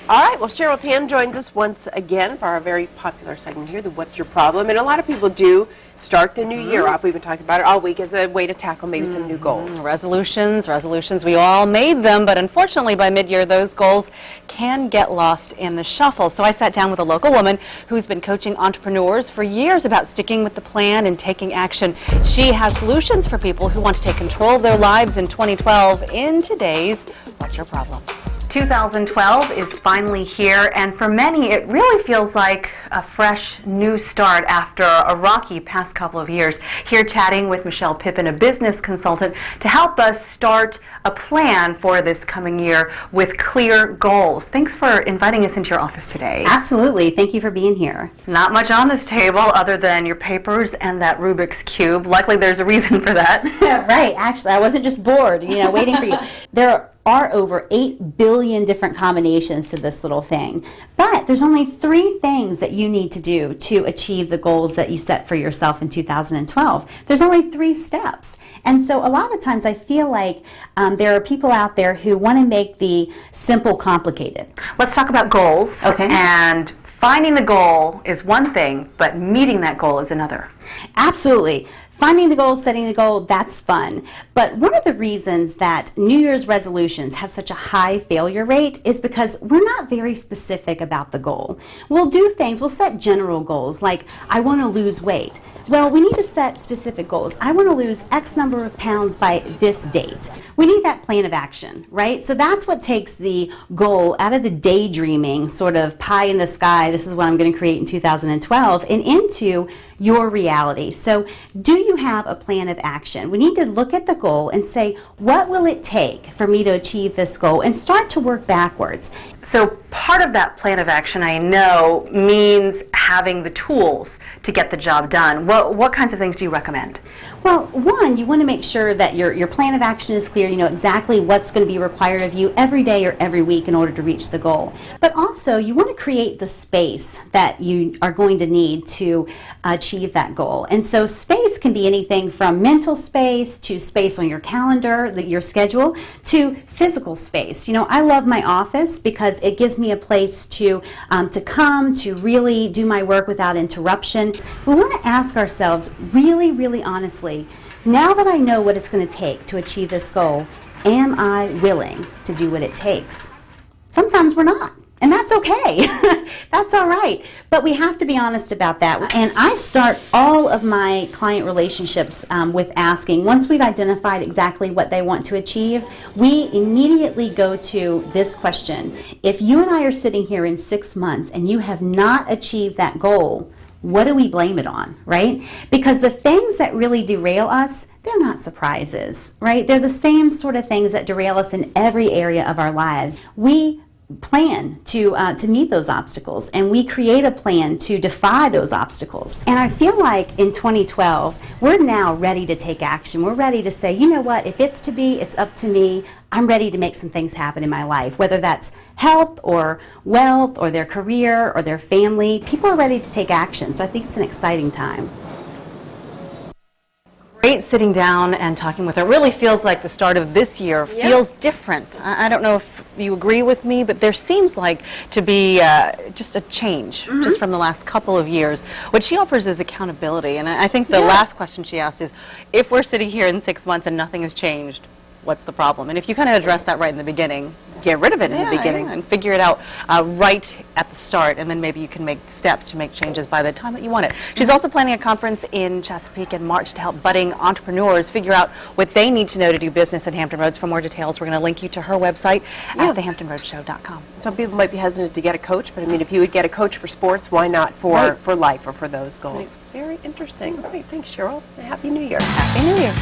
All right, well, Cheryl Tan joins us once again for our very popular segment here, the What's Your Problem? And a lot of people do start the new year off. We've been talking about it all week as a way to tackle maybe some new goals. Resolutions, we all made them, but unfortunately by mid-year those goals can get lost in the shuffle. So I sat down with a local woman who's been coaching entrepreneurs for years about sticking with the plan and taking action. She has solutions for people who want to take control of their lives in 2012 in today's What's Your Problem? 2012 is finally here, and for many it really feels like a fresh new start after a rocky past couple of years. Here chatting with Michelle Pippin, a business consultant, to help us start a plan for this coming year with clear goals. Thanks for inviting us into your office today. Absolutely. Thank you for being here. Not much on this table other than your papers and that Rubik's Cube. Likely there's a reason for that. Right. Actually, I wasn't just bored, waiting for you. There are over 8 billion different combinations to this little thing. But there's only 3 things that you need to do to achieve the goals that you set for yourself in 2012. There's only 3 steps. And so a lot of times I feel like there are people out there who want to make the simple complicated. Let's talk about goals. Okay. And finding the goal is one thing, but meeting that goal is another. Absolutely. Finding the goal, setting the goal, that's fun. But one of the reasons that New Year's resolutions have such a high failure rate is because we're not very specific about the goal. We'll do things, we'll set general goals like, I want to lose weight. Well, we need to set specific goals. I want to lose X number of pounds by this date. We need that plan of action, right? So that's what takes the goal out of the daydreaming, sort of pie in the sky, this is what I'm going to create in 2012, and into your reality. So do you have a plan of action? We need to look at the goal and say, what will it take for me to achieve this goal, and start to work backwards. So part of that plan of action, I know, means having the tools to get the job done. What kinds of things do you recommend? Well, one, you want to make sure that your plan of action is clear. You know exactly what's going to be required of you every day or every week in order to reach the goal. But also, you want to create the space that you are going to need to achieve that goal. And so space can be anything from mental space to space on your calendar, your schedule, to physical space. I love my office because it gives me a place to come to really do my work without interruption. We want to ask ourselves really, really honestly, now that I know what it's going to take to achieve this goal, am I willing to do what it takes? Sometimes we're not, and that's okay. That's all right. But we have to be honest about that. And I start all of my client relationships with asking, once we've identified exactly what they want to achieve, we immediately go to this question. If you and I are sitting here in 6 months and you have not achieved that goal, what do we blame it on, right? Because the things that really derail us, they're not surprises, right? They're the same sort of things that derail us in every area of our lives. We plan to meet those obstacles, and we create a plan to defy those obstacles. And I feel like in 2012, we're now ready to take action. We're ready to say, you know what, if it's to be, it's up to me. I'm ready to make some things happen in my life, whether that's health or wealth or their career or their family. People are ready to take action, so I think it's an exciting time. Great sitting down and talking with her. It really feels like the start of this year feels different. I don't know if you agree with me, but there seems like to be just a change just from the last couple of years. What she offers is accountability, and I think the last question she asked is, if we're sitting here in 6 months and nothing has changed, what's the problem? And if you kind of address that right in the beginning, get rid of it in the beginning and figure it out right at the start, and then maybe you can make steps to make changes by the time that you want it. She's also planning a conference in Chesapeake in March to help budding entrepreneurs figure out what they need to know to do business at Hampton Roads. For more details, we're going to link you to her website at thehamptonroadshow.com. Some people might be hesitant to get a coach, but I mean, if you would get a coach for sports, why not for life or for those goals? Very interesting. All right, thanks, Cheryl. Happy New Year. Happy New Year.